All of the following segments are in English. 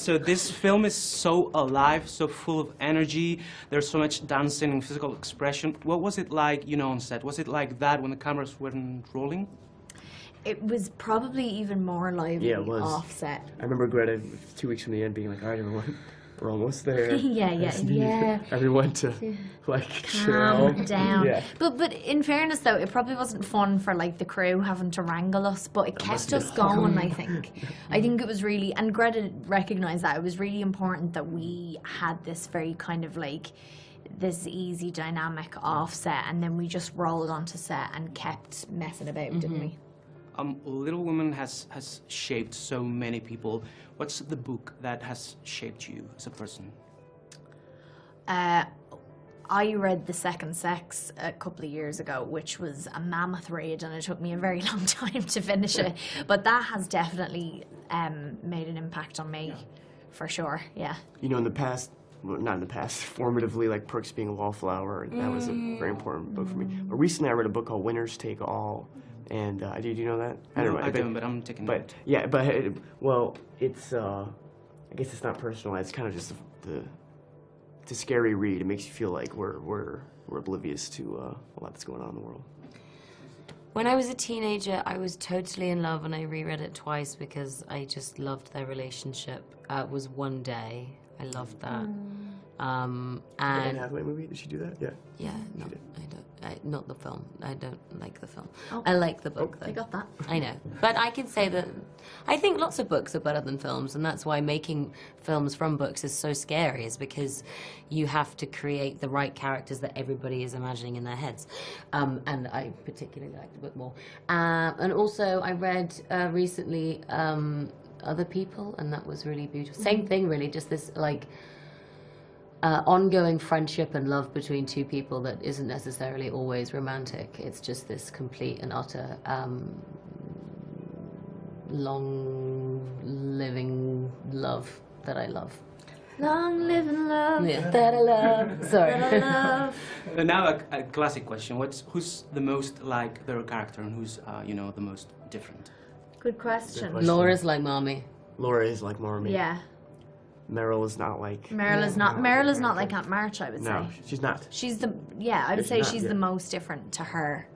So this film is so alive, so full of energy. There's so much dancing and physical expression. What was it like, you know, on set? Was it like that when the cameras weren't rolling? It was probably even more lively offset. I remember Greta 2 weeks from the end being like, all right, everyone, we're almost there. yeah. Everyone to, like, calm chill. down. Yeah. But in fairness, though, it probably wasn't fun for, like, the crew having to wrangle us, but it kept us going, I think. I think it was really, and Greta recognised that, it was really important that we had this very kind of, like, this easy dynamic offset, and then we just rolled onto set and kept messing about, didn't we? Little Women has shaped so many people. What's the book that has shaped you as a person? I read The Second Sex a couple of years ago, which was a mammoth read, and it took me a very long time to finish it. But that has definitely made an impact on me, for sure, yeah. You know, in the past, well, not in the past, formatively, like Perks being a Wallflower, that was a very important book for me. But recently I read a book called Winners Take All. And do you know that? I don't, but I'm taking note. Yeah, well, it's I guess it's not personal. It's kind of just it's a scary read. It makes you feel like we're oblivious to a lot that's going on in the world. When I was a teenager, I was totally in love, and I reread it twice because I just loved their relationship. It was One Day. I loved that. And the Anne Hathaway movie, did she do that? Yeah. Yeah, no, I don't. Not the film. I don't like the film. Okay. I like the book, though. I got that. I know. But I can say that I think lots of books are better than films, and that's why making films from books is so scary, is because you have to create the right characters that everybody is imagining in their heads. And I particularly liked the book more. And also, I read recently Other People, and that was really beautiful. Same thing, really, just this, like, ongoing friendship and love between two people that isn't necessarily always romantic. It's just this complete and utter long-living love that I love. Long living love. Yeah, that I love. Sorry. That I love. Now a classic question. Who's the most like their character, and who's you know, the most different? Good question. Laura's like Mommy. Laura is like Mommy. Yeah. Meryl is not like... Meryl is not like Aunt March, I would say. No, she's not. She's the, I would say she's the most different to her.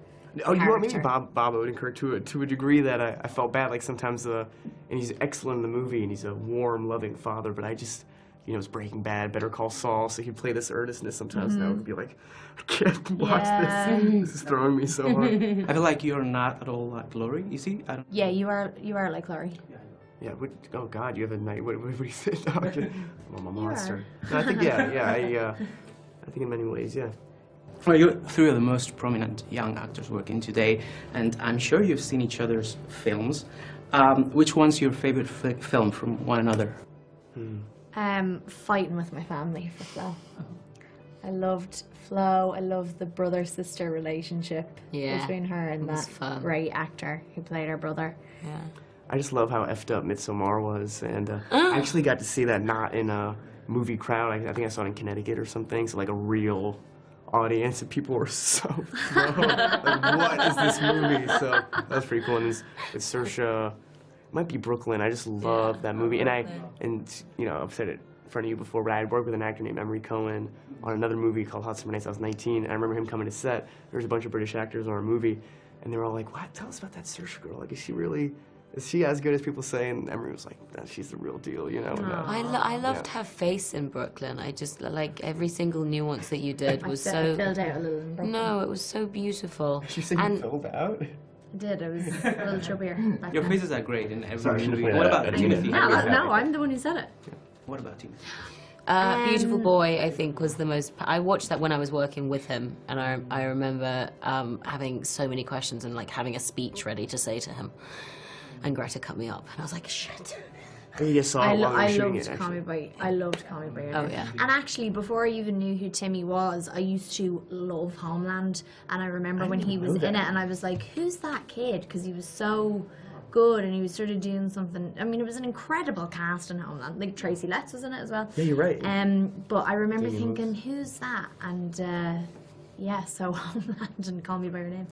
Oh, you want me? Bob Odenkirk to a degree that I felt bad, like sometimes, and he's excellent in the movie, and he's a warm, loving father, but I just, you know, it's Breaking Bad, Better Call Saul, so he'd play this earnestness sometimes, and I would be like, I can't watch this. This is throwing me so hard. I feel like you're not at all like Laurie, you see? I don't... Yeah, you are like Laurie. Yeah, oh God, you have a night, what do you say? I'm a monster. No, I think, I think in many ways, yeah. Well, you're three of the most prominent young actors working today, and I'm sure you've seen each other's films. Which one's your favorite film from one another? Fighting with My Family for Flo. I loved Flo. I loved the brother-sister relationship between her and that great actor who played her brother. Yeah. I just love how effed up Midsommar was, and I actually got to see that not in a movie crowd. I think I saw it in Connecticut or something, so like a real audience, and people were so like, what is this movie? So that was pretty cool. And it's Saoirse, it might be Brooklyn. I just love that movie, and you know, I've said it in front of you before, but I had worked with an actor named Emery Cohen on another movie called Hot Summer Nights. I was 19, and I remember him coming to set. There was a bunch of British actors on our movie, and they were all like, "What? Tell us about that Saoirse girl. Like, is she as good as people say?" And Emery was like, nah, she's the real deal, you know? I loved her face in Brooklyn. I just, like, every single nuance that you did was so... filled out a little in Brooklyn. No, it was so beautiful. She said you filled out? I did, I was a little chubbier. Your faces are great in every Sorry, movie. What about Timothy? No, I'm the one who said it. What about Timothy? Beautiful Boy, I think, was the most... I watched that when I was working with him, and I remember having so many questions and, like, having a speech ready to say to him. And Greta cut me up, and I was like, shit. You just saw I loved Call Me By Your Name. Oh, yeah. And actually, before I even knew who Timmy was, I used to love Homeland. And I remember when he was in it, and I was like, who's that kid? Because he was so good, and he was sort of doing something. I mean, it was an incredible cast in Homeland. Like, Tracy Letts was in it as well. Yeah, you're right. But I remember thinking, who's that? And, yeah, so Homeland and Call Me By Your Name.